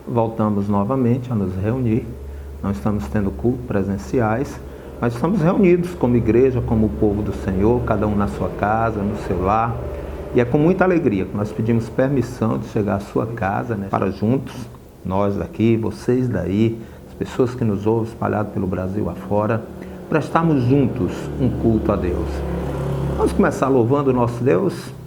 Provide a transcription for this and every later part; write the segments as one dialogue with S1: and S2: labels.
S1: voltamos novamente a nos reunir. Não estamos tendo culto presenciais, mas estamos reunidos como igreja, como povo do Senhor, cada um na sua casa, no seu lar. E é com muita alegria que nós pedimos permissão de chegar à sua casa, para juntos, nós daqui, vocês daí, as pessoas que nos ouvem espalhadas pelo Brasil afora, prestarmos juntos um culto a Deus. Vamos começar louvando o nosso Deus?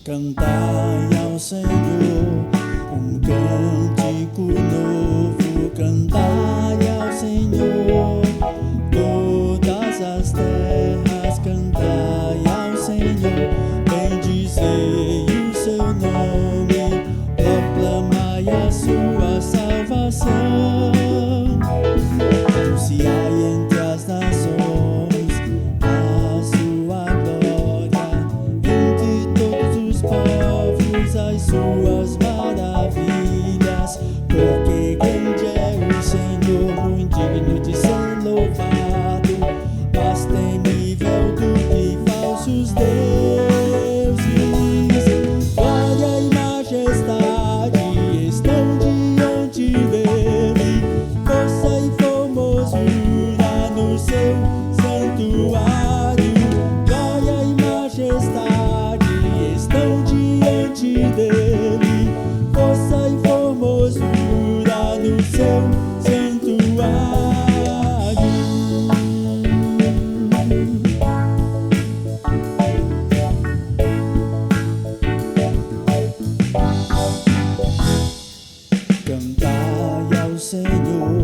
S2: Cantai ao Senhor cântico novo, cantai ao Senhor, todas as terras, cantai ao Senhor, bendizei o seu nome, proclamai a sua salvação. Anunciai entre as nações a sua glória, entre todos os povos as suas maravilhas, porque grande é o Senhor, muito digno de ser louvado, mas temível do que falsos deuses. Glória e majestade estão diante dele, força e formosura no seu santuário. Glória e majestade estão diante dele, força e formosura no seu santuário. Cantai ao Senhor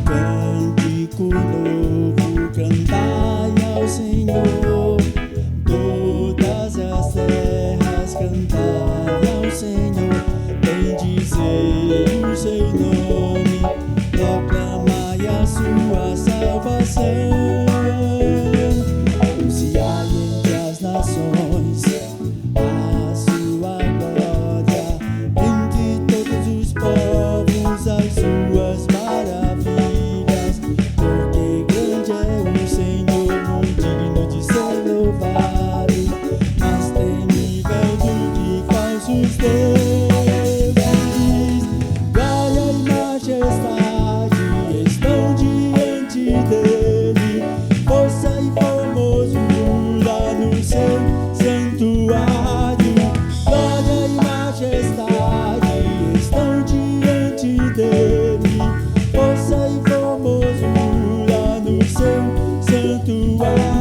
S2: cântico novo, cantai ao Senhor, todas as terras, cantai ao Senhor, bendizei o seu nome, proclamai a sua salvação. Anunciai entre as nações a sua glória, entre todos os povos as suas maravilhas, porque grande é o Senhor, muito digno de ser louvado, mas temível do que falsos deuses. Glória e majestade estão diante dele, força e formosura no seu santuário. Glória e majestade estão diante dele, força e formosura no seu santuário.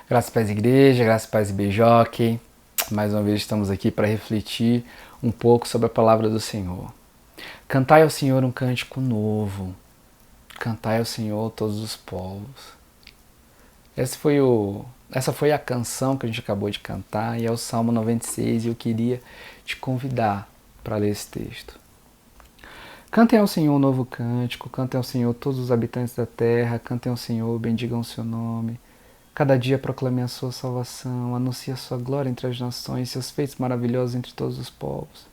S3: Graças a Paz Igreja, graças a Paz Beijoque. Mais uma vez estamos aqui para refletir um pouco sobre a palavra do Senhor. Cantai ao Senhor um cântico novo. Cantai ao Senhor todos os povos. Essa foi a canção que a gente acabou de cantar e é o Salmo 96 e eu queria te convidar para ler esse texto. Cantem ao Senhor um novo cântico, cantem ao Senhor todos os habitantes da terra, cantem ao Senhor, bendigam o seu nome. Cada dia proclame a sua salvação, anuncie a sua glória entre as nações, seus feitos maravilhosos entre todos os povos.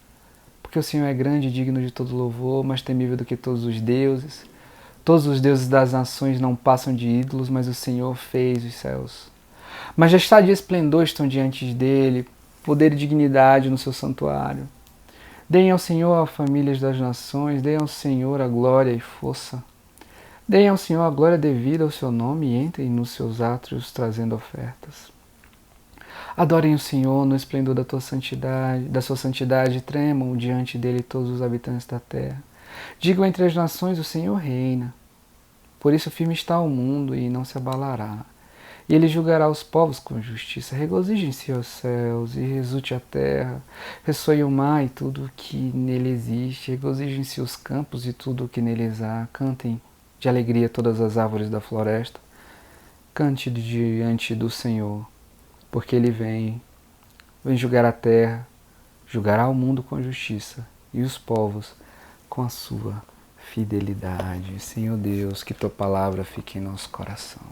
S3: Porque o Senhor é grande e digno de todo louvor, mais temível do que todos os deuses. Todos os deuses das nações não passam de ídolos, mas o Senhor fez os céus. Majestade e esplendor estão diante dele, poder e dignidade no seu santuário. Deem ao Senhor as famílias das nações, deem ao Senhor a glória e força. Deem ao Senhor a glória devida ao seu nome e entrem nos seus átrios trazendo ofertas. Adorem o Senhor no esplendor da sua santidade, tremam diante dele todos os habitantes da terra. Digam entre as nações, o Senhor reina. Por isso firme está o mundo e não se abalará. E ele julgará os povos com justiça. Regozijem-se os céus e resulte a terra. Ressoe o mar e tudo o que nele existe. Regozijem-se os campos e tudo o que neles há. Cantem de alegria todas as árvores da floresta. Cante diante do Senhor, porque Ele vem julgar a terra, julgará o mundo com justiça e os povos com a sua fidelidade. Senhor Deus, que Tua palavra fique em nosso coração.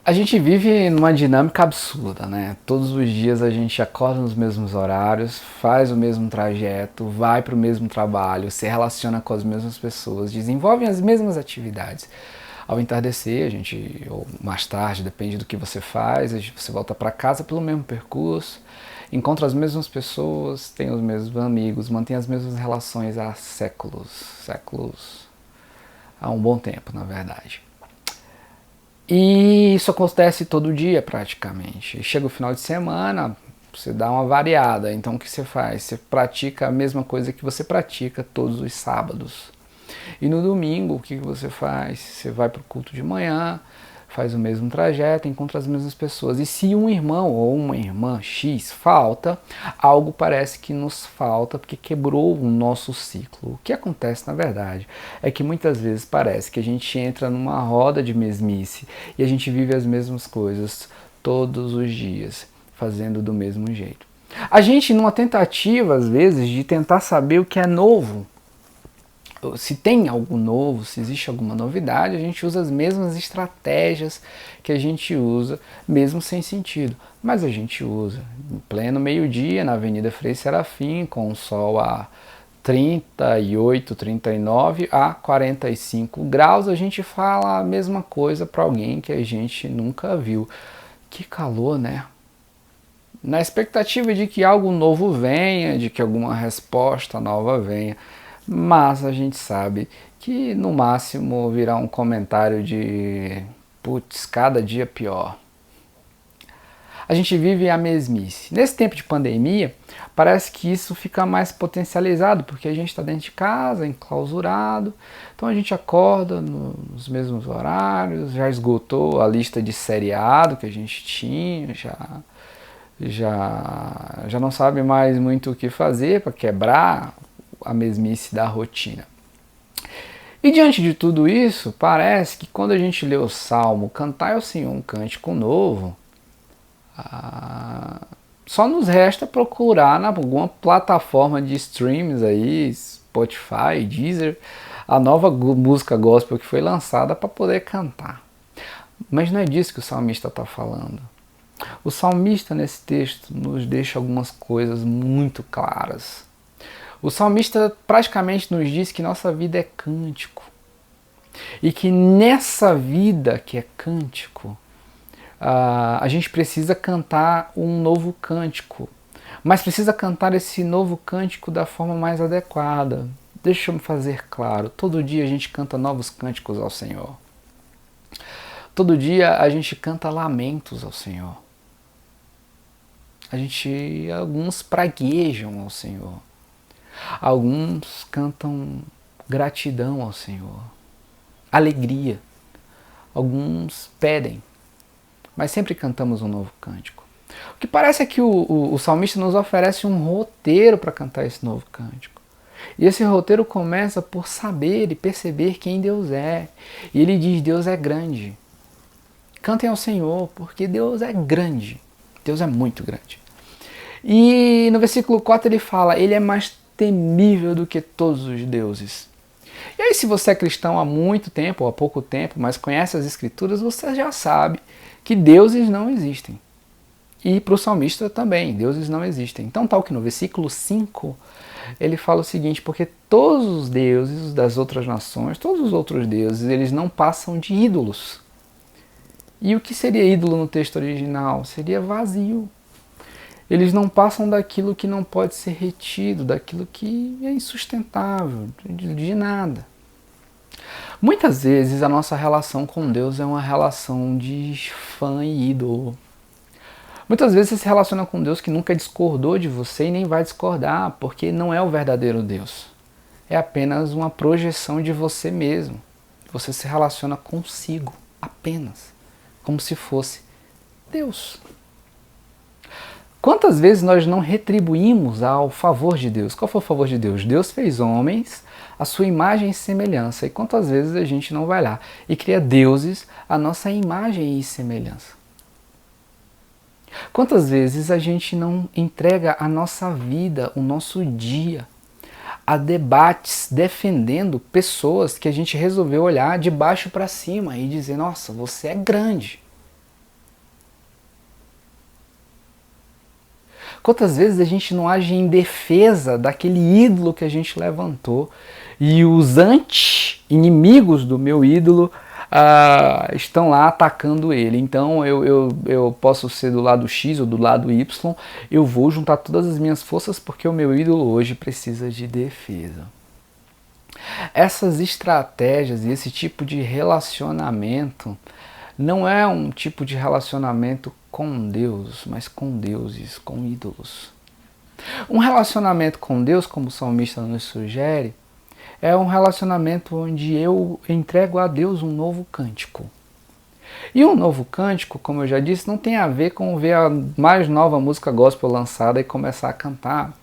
S3: A gente vive numa dinâmica absurda, né? Todos os dias a gente acorda nos mesmos horários, faz o mesmo trajeto, vai para o mesmo trabalho, se relaciona com as mesmas pessoas, desenvolve as mesmas atividades. Ao entardecer, a gente, ou mais tarde, depende do que você faz, você volta para casa pelo mesmo percurso, encontra as mesmas pessoas, tem os mesmos amigos, mantém as mesmas relações há séculos, há um bom tempo, na verdade. E isso acontece todo dia praticamente. Chega o final de semana, você dá uma variada. Então o que você faz? Você pratica a mesma coisa que você pratica todos os sábados. E no domingo o que você faz? Você vai para o culto de manhã, faz o mesmo trajeto, encontra as mesmas pessoas. E se um irmão ou uma irmã X falta, algo parece que nos falta porque quebrou o nosso ciclo. O que acontece na verdade é que muitas vezes parece que a gente entra numa roda de mesmice e a gente vive as mesmas coisas todos os dias, fazendo do mesmo jeito. A gente, numa tentativa às vezes de tentar saber o que é novo, se tem algo novo, se existe alguma novidade, a gente usa as mesmas estratégias que a gente usa, mesmo sem sentido. Mas a gente usa. Em pleno meio-dia, na Avenida Frei Serafim, com o sol a 38, 39 a 45 graus, a gente fala a mesma coisa para alguém que a gente nunca viu. Que calor, né? Na expectativa de que algo novo venha, de que alguma resposta nova venha. Mas a gente sabe que no máximo virá um comentário de putz, cada dia pior. A gente vive a mesmice. Nesse tempo de pandemia, parece que isso fica mais potencializado, porque a gente está dentro de casa, enclausurado, então a gente acorda nos mesmos horários, já esgotou a lista de seriado que a gente tinha, já não sabe mais muito o que fazer para quebrar a mesmice da rotina. E diante de tudo isso, parece que quando a gente lê o Salmo, cantai ao Senhor um cântico novo, só nos resta procurar em alguma plataforma de streams aí, Spotify, Deezer, a nova música gospel que foi lançada para poder cantar. Mas não é disso que o salmista está falando. O salmista nesse texto nos deixa algumas coisas muito claras. O salmista praticamente nos diz que nossa vida é cântico. E que nessa vida que é cântico, a gente precisa cantar um novo cântico. Mas precisa cantar esse novo cântico da forma mais adequada. Deixa eu me fazer claro, todo dia a gente canta novos cânticos ao Senhor. Todo dia a gente canta lamentos ao Senhor. Alguns praguejam ao Senhor. Alguns cantam gratidão ao Senhor, alegria. Alguns pedem, mas sempre cantamos um novo cântico. O que parece é que o salmista nos oferece um roteiro para cantar esse novo cântico. E esse roteiro começa por saber e perceber quem Deus é. E ele diz: Deus é grande. Cantem ao Senhor, porque Deus é grande. Deus é muito grande. E no versículo 4 ele fala: Ele é mais temível do que todos os deuses. E aí, se você é cristão há muito tempo ou há pouco tempo, mas conhece as Escrituras, você já sabe que deuses não existem. E para o salmista também, deuses não existem. Então, tal que no versículo 5, ele fala o seguinte: porque todos os deuses das outras nações, todos os outros deuses, eles não passam de ídolos. E o que seria ídolo no texto original? Seria vazio. Eles não passam daquilo que não pode ser retido, daquilo que é insustentável, de nada. Muitas vezes a nossa relação com Deus é uma relação de fã e ídolo. Muitas vezes você se relaciona com Deus que nunca discordou de você e nem vai discordar, porque não é o verdadeiro Deus. É apenas uma projeção de você mesmo. Você se relaciona consigo, apenas, como se fosse Deus. Quantas vezes nós não retribuímos ao favor de Deus? Qual foi o favor de Deus? Deus fez homens à sua imagem e semelhança. E quantas vezes a gente não vai lá e cria deuses à nossa imagem e semelhança? Quantas vezes a gente não entrega a nossa vida, o nosso dia, a debates defendendo pessoas que a gente resolveu olhar de baixo para cima e dizer, nossa, você é grande. Quantas vezes a gente não age em defesa daquele ídolo que a gente levantou e os anti-inimigos do meu ídolo estão lá atacando ele. Então eu posso ser do lado X ou do lado Y, eu vou juntar todas as minhas forças porque o meu ídolo hoje precisa de defesa. Essas estratégias e esse tipo de relacionamento não é um tipo de relacionamento com Deus, mas com deuses, com ídolos. Um relacionamento com Deus, como o salmista nos sugere, é um relacionamento onde eu entrego a Deus um novo cântico. E um novo cântico, como eu já disse, não tem a ver com ver a mais nova música gospel lançada e começar a cantar.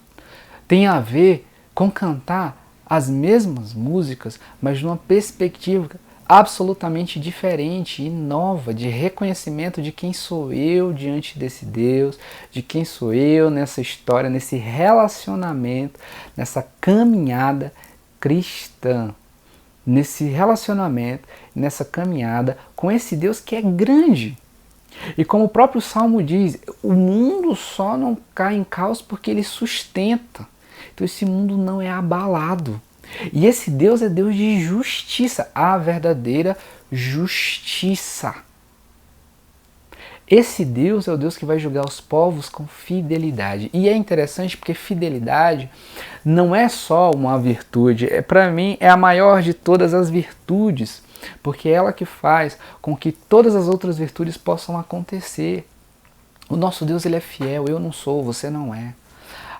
S3: Tem a ver com cantar as mesmas músicas, mas numa perspectiva absolutamente diferente e nova, de reconhecimento de quem sou eu diante desse Deus, de quem sou eu nessa história, nesse relacionamento, nessa caminhada cristã, nesse relacionamento, nessa caminhada com esse Deus que é grande. E como o próprio Salmo diz, o mundo só não cai em caos porque ele sustenta. Então esse mundo não é abalado. E esse Deus é Deus de justiça, a verdadeira justiça. Esse Deus é o Deus que vai julgar os povos com fidelidade. E é interessante porque fidelidade não é só uma virtude, para mim é a maior de todas as virtudes, porque é ela que faz com que todas as outras virtudes possam acontecer. O nosso Deus ele é fiel, eu não sou, você não é.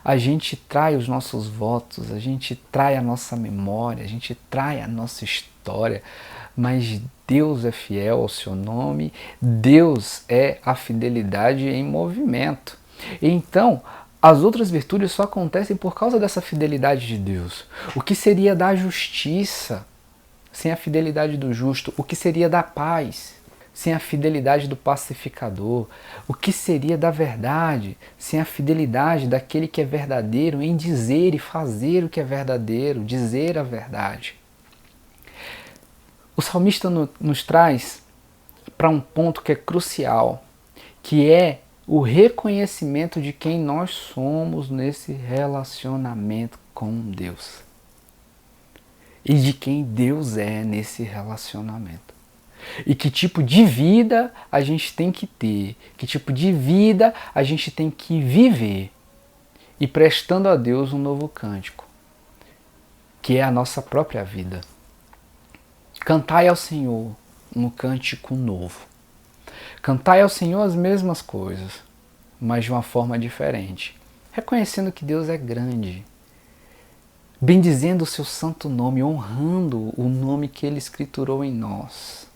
S3: A gente trai os nossos votos, a gente trai a nossa memória, a gente trai a nossa história, mas Deus é fiel ao seu nome, Deus é a fidelidade em movimento. Então, as outras virtudes só acontecem por causa dessa fidelidade de Deus. O que seria da justiça sem a fidelidade do justo? O que seria da paz sem a fidelidade do pacificador? O que seria da verdade sem a fidelidade daquele que é verdadeiro em dizer e fazer o que é verdadeiro, dizer a verdade? O salmista nos traz para um ponto que é crucial, que é o reconhecimento de quem nós somos nesse relacionamento com Deus. E de quem Deus é nesse relacionamento. E que tipo de vida a gente tem que ter, que tipo de vida a gente tem que viver, e prestando a Deus um novo cântico, que é a nossa própria vida. Cantai ao Senhor um cântico novo. Cantai ao Senhor as mesmas coisas, mas de uma forma diferente, reconhecendo que Deus é grande, bendizendo o seu santo nome, honrando o nome que Ele escriturou em nós.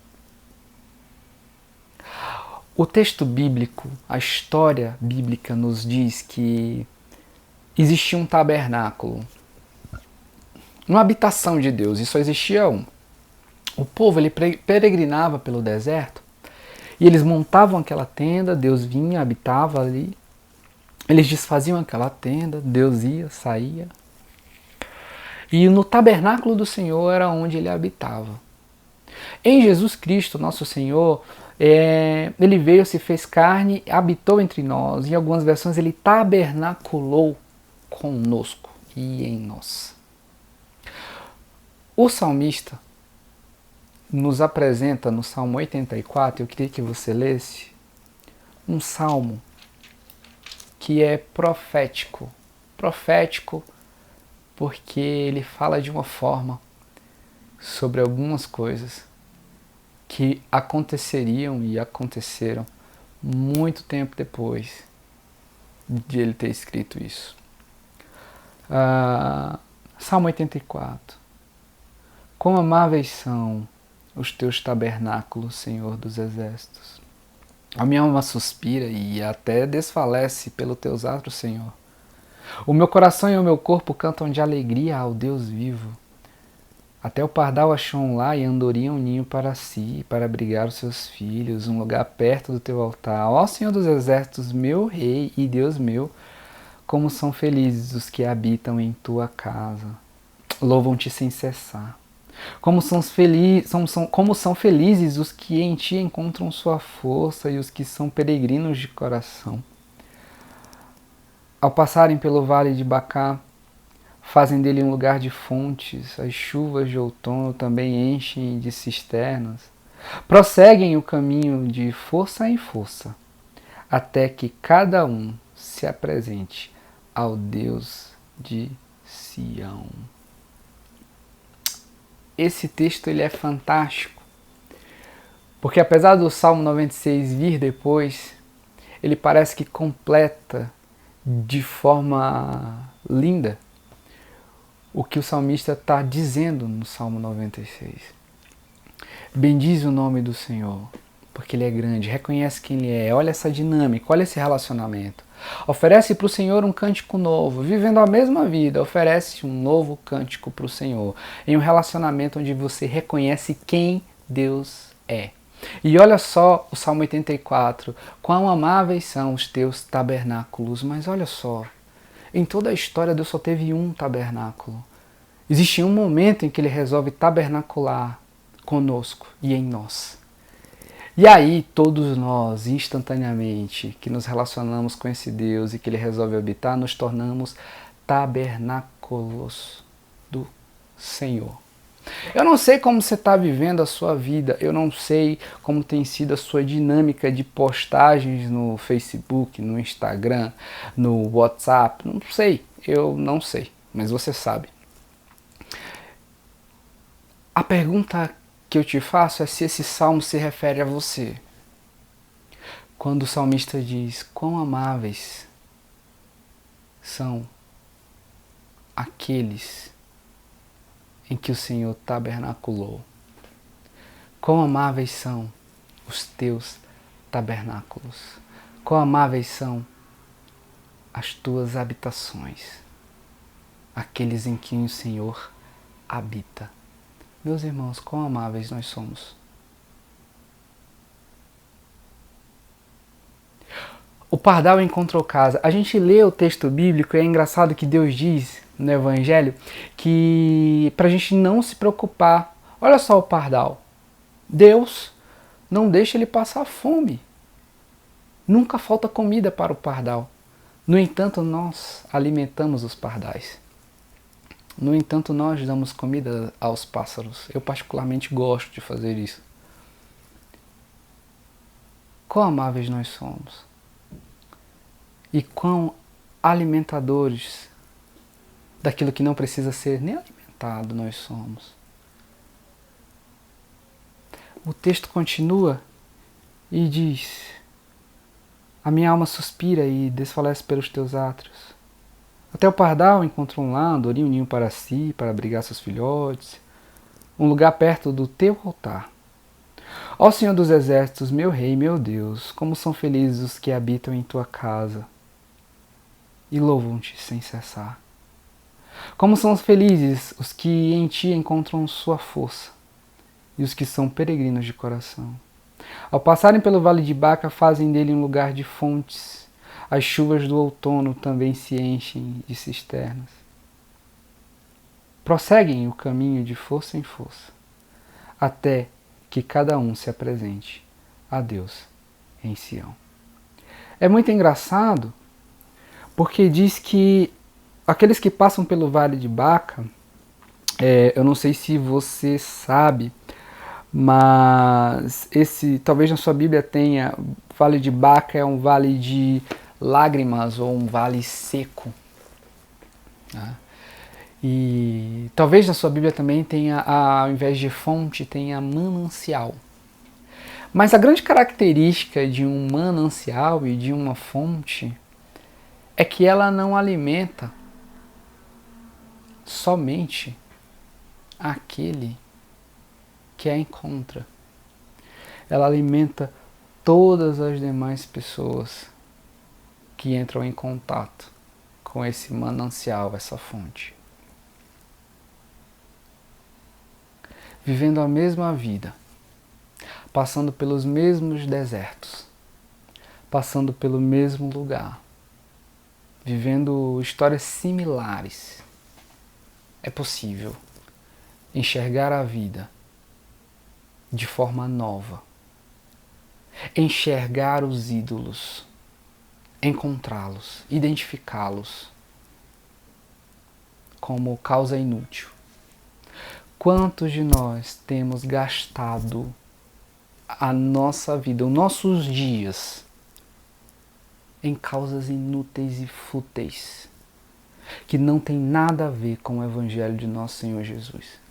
S3: O texto bíblico, a história bíblica nos diz que existia um tabernáculo, uma habitação de Deus, e só existia um. O povo ele peregrinava pelo deserto e eles montavam aquela tenda, Deus vinha, habitava ali. Eles desfaziam aquela tenda, Deus ia, saía. E no tabernáculo do Senhor era onde ele habitava. Em Jesus Cristo, nosso Senhor, ele veio, se fez carne, habitou entre nós. Em algumas versões ele tabernaculou conosco e em nós. O salmista nos apresenta no Salmo 84, eu queria que você lesse, um salmo que é profético. Profético porque ele fala de uma forma sobre algumas coisas que aconteceriam e aconteceram muito tempo depois de ele ter escrito isso. Salmo 84. Quão amáveis são os teus tabernáculos, Senhor dos exércitos. A minha alma suspira e até desfalece pelo teus atos, Senhor. O meu coração e o meu corpo cantam de alegria ao Deus vivo. Até o pardal achou um lar e andorinha um ninho para si, para abrigar os seus filhos, um lugar perto do teu altar. Ó Senhor dos exércitos, meu Rei e Deus meu, como são felizes os que habitam em tua casa. Louvam-te sem cessar. Como são felizes os que em ti encontram sua força e os que são peregrinos de coração. Ao passarem pelo vale de Bacá, fazem dele um lugar de fontes, as chuvas de outono também enchem de cisternas. Prosseguem o caminho de força em força, até que cada um se apresente ao Deus de Sião. Esse texto ele é fantástico, porque apesar do Salmo 96 vir depois, ele parece que completa de forma linda o que o salmista está dizendo no Salmo 96. Bendize o nome do Senhor, porque Ele é grande, reconhece quem Ele é, olha essa dinâmica, olha esse relacionamento. Oferece para o Senhor um cântico novo, vivendo a mesma vida, oferece um novo cântico para o Senhor, em um relacionamento onde você reconhece quem Deus é. E olha só o Salmo 84, quão amáveis são os teus tabernáculos, mas olha só, em toda a história Deus só teve um tabernáculo. Existe um momento em que Ele resolve tabernacular conosco e em nós. E aí todos nós, instantaneamente, que nos relacionamos com esse Deus e que Ele resolve habitar, nos tornamos tabernáculos do Senhor. Eu não sei como você está vivendo a sua vida, eu não sei como tem sido a sua dinâmica de postagens no Facebook, no Instagram, no WhatsApp, não sei, eu não sei, mas você sabe. A pergunta que eu te faço é se esse salmo se refere a você. Quando o salmista diz, quão amáveis são aqueles em que o Senhor tabernaculou. Quão amáveis são os teus tabernáculos. Quão amáveis são as tuas habitações. Aqueles em que o Senhor habita. Meus irmãos, quão amáveis nós somos. O pardal encontrou casa. A gente lê o texto bíblico e é engraçado que Deus diz no Evangelho que para a gente não se preocupar. Olha só o pardal. Deus não deixa ele passar fome. Nunca falta comida para o pardal. No entanto, nós alimentamos os pardais. No entanto, nós damos comida aos pássaros. Eu particularmente gosto de fazer isso. Quão amáveis nós somos. E quão alimentadores daquilo que não precisa ser nem alimentado nós somos. O texto continua e diz: a minha alma suspira e desfalece pelos teus átrios. Até o pardal encontrou um lar, andorinha um ninho para si, para abrigar seus filhotes, um lugar perto do teu altar. Ó Senhor dos exércitos, meu Rei, meu Deus, como são felizes os que habitam em tua casa e louvam-te sem cessar. Como são felizes os que em ti encontram sua força e os que são peregrinos de coração. Ao passarem pelo vale de Baca, fazem dele um lugar de fontes. As chuvas do outono também se enchem de cisternas. Prosseguem o caminho de força em força, até que cada um se apresente a Deus em Sião. É muito engraçado, porque diz que aqueles que passam pelo Vale de Baca, eu não sei se você sabe, mas talvez na sua Bíblia tenha, o Vale de Baca é um vale de lágrimas ou um vale seco. Tá? E talvez na sua Bíblia também tenha, ao invés de fonte, tenha manancial. Mas a grande característica de um manancial e de uma fonte é que ela não alimenta somente aquele que a encontra. Ela alimenta todas as demais pessoas que entram em contato com esse manancial, essa fonte. Vivendo a mesma vida, passando pelos mesmos desertos, passando pelo mesmo lugar, vivendo histórias similares. É possível enxergar a vida de forma nova, enxergar os ídolos, encontrá-los, identificá-los como causa inútil. Quantos de nós temos gastado a nossa vida, os nossos dias, em causas inúteis e fúteis, que não tem nada a ver com o Evangelho de nosso Senhor Jesus?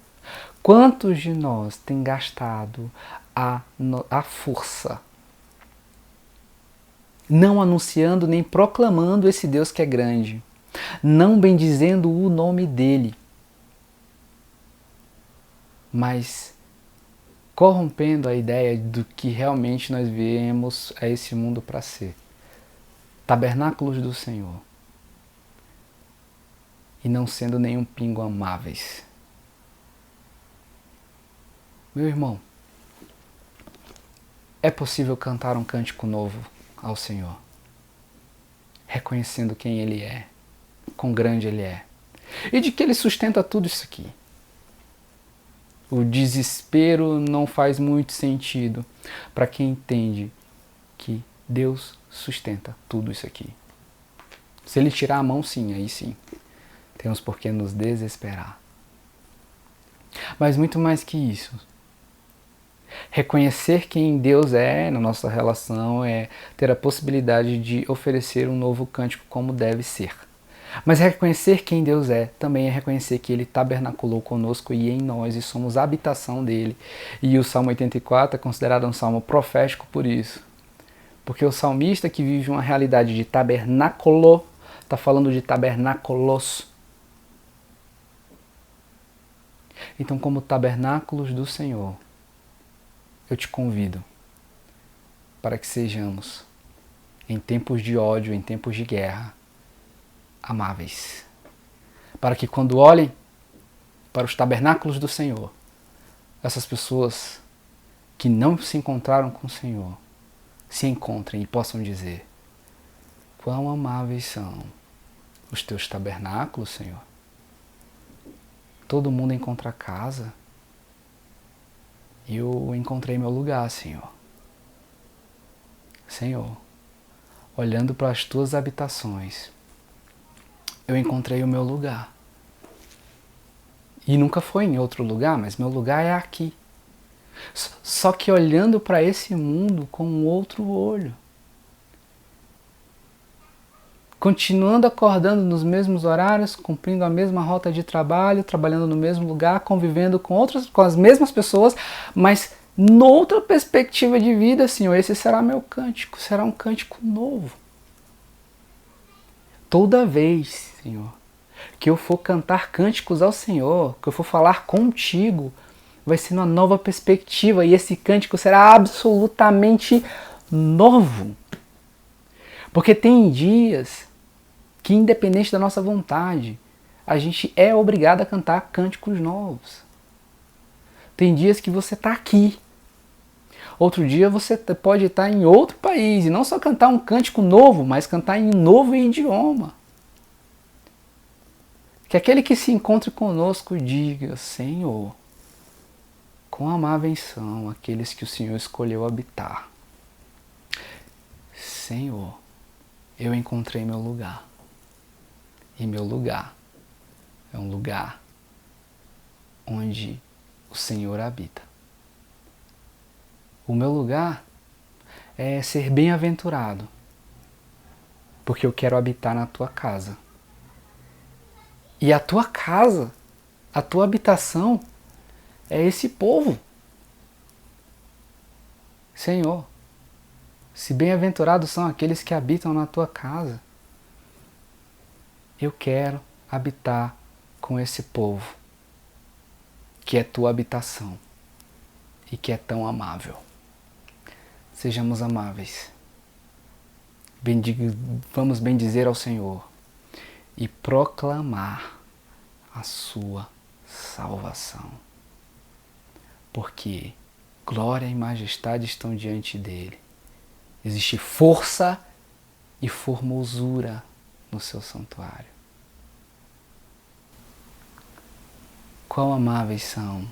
S3: Quantos de nós têm gastado a força, não anunciando nem proclamando esse Deus que é grande, não bendizendo o nome dele, mas corrompendo a ideia do que realmente nós viemos a esse mundo para ser? Tabernáculos do Senhor. E não sendo nenhum pingo amáveis. Meu irmão, é possível cantar um cântico novo ao Senhor, reconhecendo quem Ele é, quão grande Ele é, e de que Ele sustenta tudo isso aqui. O desespero não faz muito sentido para quem entende que Deus sustenta tudo isso aqui. Se Ele tirar a mão, sim, aí sim, temos por que nos desesperar. Mas muito mais que isso, reconhecer quem Deus é na nossa relação é ter a possibilidade de oferecer um novo cântico como deve ser. Mas reconhecer quem Deus é também é reconhecer que Ele tabernaculou conosco e em nós e somos a habitação dEle. E o Salmo 84 é considerado um salmo profético por isso. Porque o salmista que vive uma realidade de tabernáculo está falando de tabernáculos. Então, como tabernáculos do Senhor, eu te convido para que sejamos, em tempos de ódio, em tempos de guerra, amáveis. Para que quando olhem para os tabernáculos do Senhor, essas pessoas que não se encontraram com o Senhor, se encontrem e possam dizer: quão amáveis são os teus tabernáculos, Senhor. Todo mundo encontra casa. Eu encontrei meu lugar, Senhor. Senhor, olhando para as tuas habitações, eu encontrei o meu lugar. E nunca foi em outro lugar, mas meu lugar é aqui. Só que olhando para esse mundo com um outro olho. Continuando acordando nos mesmos horários, cumprindo a mesma rota de trabalho, trabalhando no mesmo lugar, convivendo com as mesmas pessoas, mas noutra perspectiva de vida, Senhor. Esse será meu cântico, será um cântico novo. Toda vez, Senhor, que eu for cantar cânticos ao Senhor, que eu for falar contigo, vai ser uma nova perspectiva e esse cântico será absolutamente novo. Porque tem dias que, independente da nossa vontade, a gente é obrigado a cantar cânticos novos. Tem dias que você está aqui. Outro dia você pode estar em outro país e não só cantar um cântico novo, mas cantar em um novo idioma. Que aquele que se encontre conosco diga: Senhor, quão amáveis são aqueles que o Senhor escolheu habitar. Senhor, eu encontrei meu lugar. E meu lugar é um lugar onde o Senhor habita. O meu lugar é ser bem-aventurado, porque eu quero habitar na tua casa. E a tua casa, a tua habitação, é esse povo. Senhor, se bem-aventurados são aqueles que habitam na tua casa, eu quero habitar com esse povo, que é tua habitação e que é tão amável. sejamos amáveis. Vamos bendizer ao Senhor e proclamar a sua salvação. Porque glória e majestade estão diante dele. Existe força e formosura no seu santuário. Quão amáveis são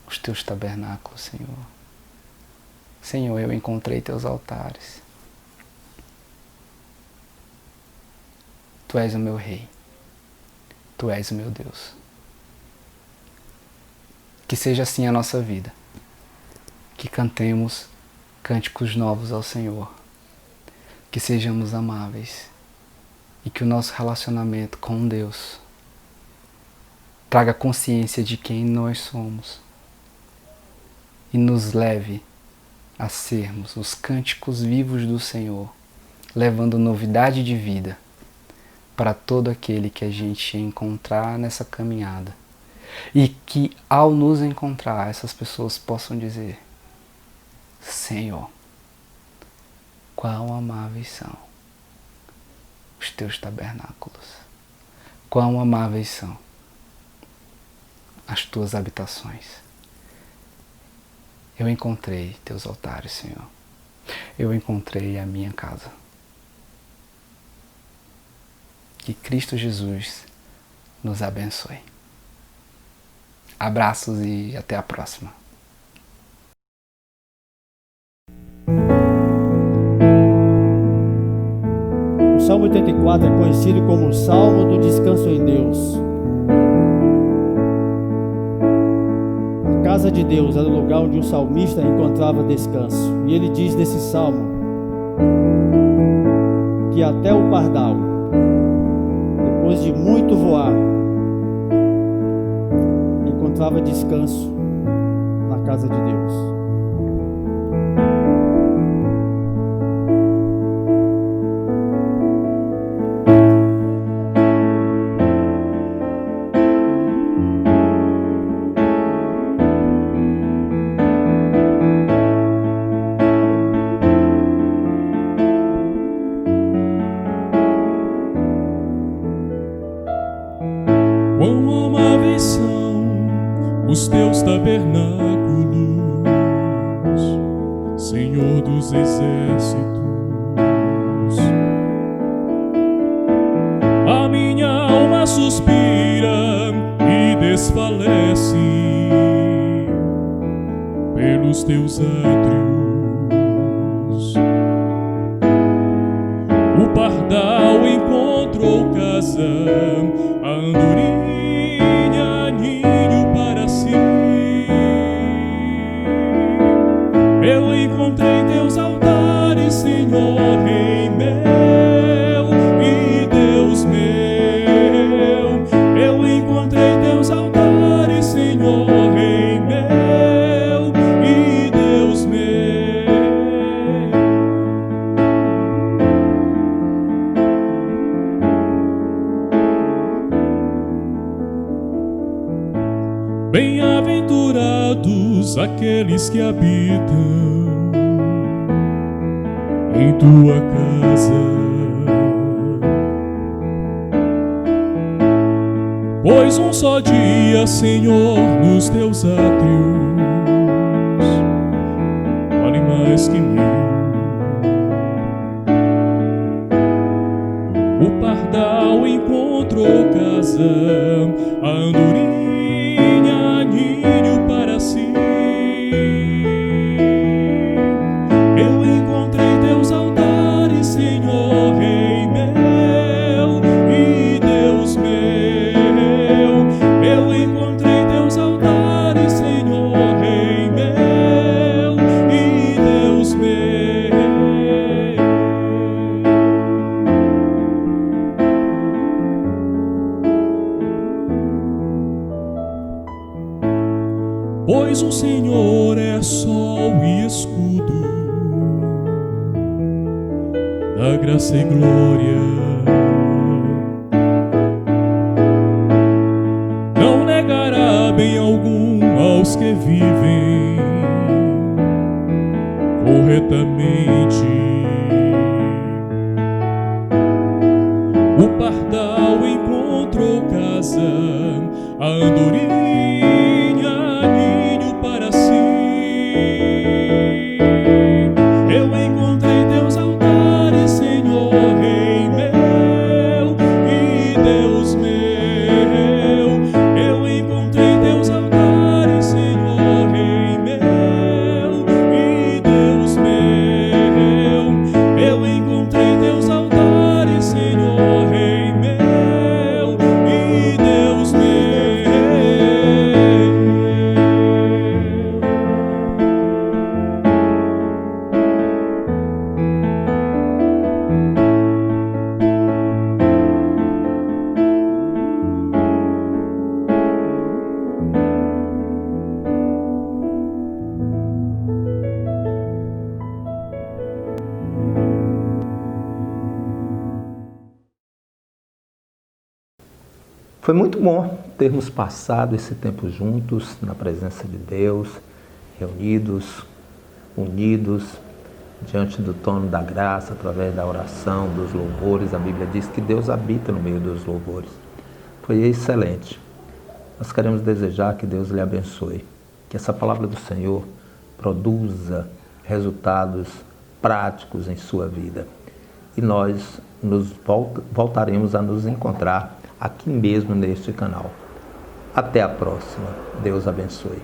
S3: os teus tabernáculos, Senhor. Senhor, eu encontrei teus altares. Tu és o meu Rei. Tu és o meu Deus. Que seja assim a nossa vida. Que cantemos cânticos novos ao Senhor. Que sejamos amáveis. E que o nosso relacionamento com Deus traga consciência de quem nós somos. E nos leve a sermos os cânticos vivos do Senhor, levando novidade de vida para todo aquele que a gente encontrar nessa caminhada. E que ao nos encontrar, essas pessoas possam dizer: Senhor, quão amáveis são os teus tabernáculos, quão amáveis são as tuas habitações. Eu encontrei teus altares, Senhor. Eu encontrei a minha casa. Que Cristo Jesus nos abençoe. Abraços e até a próxima.
S2: O Salmo 84 é conhecido como o Salmo do Descanso em Deus. A casa de Deus era o lugar onde o salmista encontrava descanso. E ele diz desse salmo que até o pardal, depois de muito voar, encontrava descanso na casa de Deus.
S4: Quão amáveis são os teus tabernáculos, Senhor dos exércitos. A minha alma suspira e desfalece pelos teus átrios. O pardal encontrou casa, a andorinha ninho para si. Eu encontrei teus altares, Senhor, Rei meu e Deus meu. Eu encontrei teus altares, Senhor, Rei meu e Deus meu. Bem-aventurados aqueles que habitam em tua casa, pois um só dia, Senhor, nos teus átrios vale mais que mil. O pardal encontrou casa, a andorinha ninho para si. Eu encontrei teus altares, Senhor, Rei meu e Deus meu. Eu encontrei teus altares, Senhor, Rei meu e Deus meu. Pois o Senhor é sol e escudo, da graça e glória. Não negará bem algum aos que vivem corretamente. O pardal encontrou casa, a andorinha ninho para si. Eu encontrei teus altares, Senhor, Rei meu e Deus meu. Eu encontrei teus altares, Senhor, Rei meu e Deus meu. Eu encontrei teus altares, Senhor, Rei meu e Deus meu.
S1: Foi muito bom termos passado esse tempo juntos, na presença de Deus, reunidos, unidos, diante do trono da graça, através da oração, dos louvores. A Bíblia diz que Deus habita no meio dos louvores. Foi excelente. Nós queremos desejar que Deus lhe abençoe, que essa palavra do Senhor produza resultados práticos em sua vida. E nós voltaremos a nos encontrar aqui mesmo neste canal. Até a próxima. Deus abençoe.